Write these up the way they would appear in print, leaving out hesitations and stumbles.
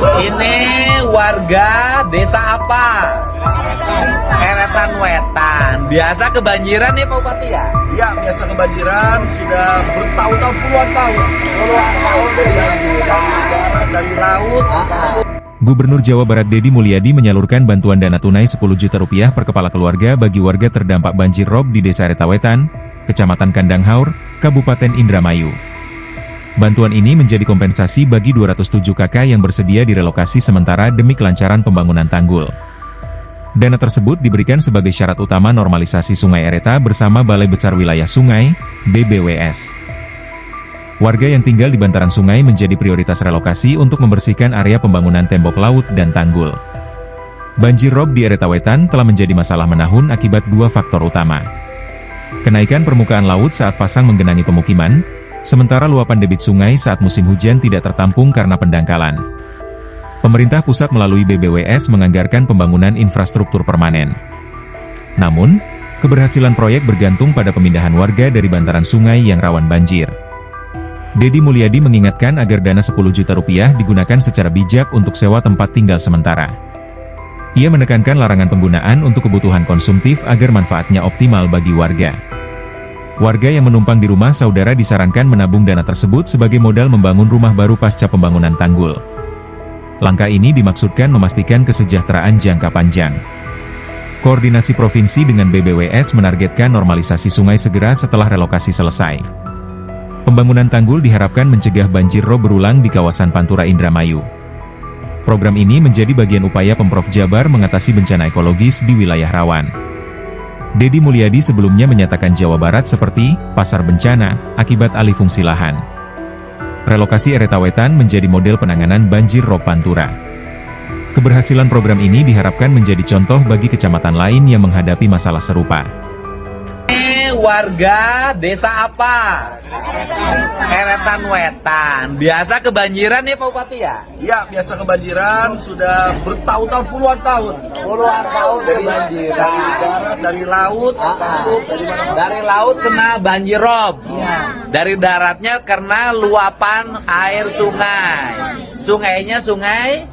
Ini warga desa apa? Eretan Wetan. Biasa kebanjiran ya Pak Bupati ya? Iya, biasa kebanjiran sudah bertahun-tahun, puluhan tahun. Dari darat, dari laut. Gubernur Jawa Barat Deddy Mulyadi menyalurkan bantuan dana tunai 10 juta rupiah per kepala keluarga bagi warga terdampak banjir rob di Desa Retawetan, Kecamatan Kandanghaur, Kabupaten Indramayu. Bantuan ini menjadi kompensasi bagi 207 KK yang bersedia direlokasi sementara demi kelancaran pembangunan tanggul. Dana tersebut diberikan sebagai syarat utama normalisasi Sungai Ereta bersama Balai Besar Wilayah Sungai, BBWS. Warga yang tinggal di bantaran sungai menjadi prioritas relokasi untuk membersihkan area pembangunan tembok laut dan tanggul. Banjir rob di Eretawetan telah menjadi masalah menahun akibat dua faktor utama. Kenaikan permukaan laut saat pasang menggenangi pemukiman, sementara luapan debit sungai saat musim hujan tidak tertampung karena pendangkalan. Pemerintah pusat melalui BBWS menganggarkan pembangunan infrastruktur permanen. Namun, keberhasilan proyek bergantung pada pemindahan warga dari bantaran sungai yang rawan banjir. Deddy Mulyadi mengingatkan agar dana 10 juta rupiah digunakan secara bijak untuk sewa tempat tinggal sementara. Ia menekankan larangan penggunaan untuk kebutuhan konsumtif agar manfaatnya optimal bagi warga. Warga yang menumpang di rumah saudara disarankan menabung dana tersebut sebagai modal membangun rumah baru pasca pembangunan tanggul. Langkah ini dimaksudkan memastikan kesejahteraan jangka panjang. Koordinasi provinsi dengan BBWS menargetkan normalisasi sungai segera setelah relokasi selesai. Pembangunan tanggul diharapkan mencegah banjir rob berulang di kawasan Pantura Indramayu. Program ini menjadi bagian upaya Pemprov Jabar mengatasi bencana ekologis di wilayah rawan. Deddy Mulyadi sebelumnya menyatakan Jawa Barat seperti pasar bencana akibat alih fungsi lahan. Relokasi Eretawetan menjadi model penanganan banjir rob Pantura. Keberhasilan program ini diharapkan menjadi contoh bagi kecamatan lain yang menghadapi masalah serupa. Warga desa apa? Eretan Wetan. Biasa kebanjiran ya Pak Bupati ya? Iya, biasa kebanjiran sudah bertahun-tahun, puluhan tahun. Puluhan tahun kebanjiran. Dari darat, dari laut, masuk dari mana? Dari laut kena banjir rob. Dari daratnya karena luapan air sungai. Sungainya sungai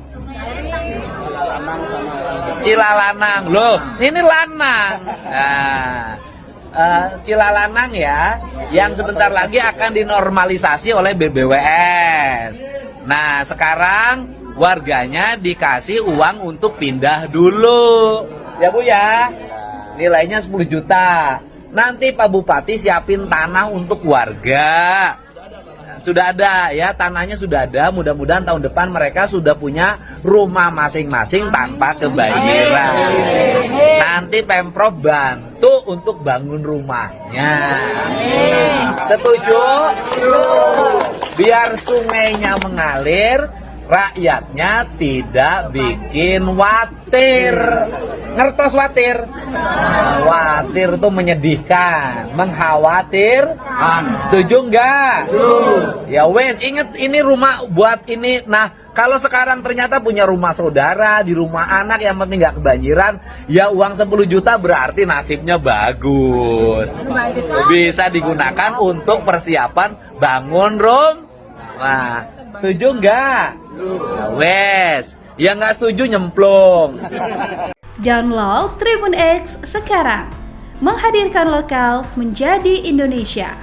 Cilalanang. Loh, ini lanang. Cilalanang ya, yang sebentar lagi akan dinormalisasi oleh BBWS. Nah, sekarang warganya dikasih uang untuk pindah dulu. Ya Bu ya, nilainya 10 juta. Nanti Pak Bupati siapin tanah untuk warga. Sudah ada ya, tanahnya sudah ada. Mudah-mudahan tahun depan mereka sudah punya rumah masing-masing tanpa kebanjiran. Nanti Pemprov bantu untuk bangun rumahnya. Setuju? Biar sungainya mengalir, rakyatnya tidak bikin khawatir. Ngertos khawatir? Khawatir itu menyedihkan, mengkhawatirkan. Setuju enggak? Ya wes, inget ini rumah buat ini. Nah, kalau sekarang ternyata punya rumah saudara, di rumah anak yang penting nggak kebanjiran, ya uang 10 juta berarti nasibnya bagus. Bisa digunakan untuk persiapan bangun rumah. Setuju enggak? Nah, wes, yang nggak setuju nyemplung. Download Tribun X sekarang, menghadirkan lokal menjadi Indonesia.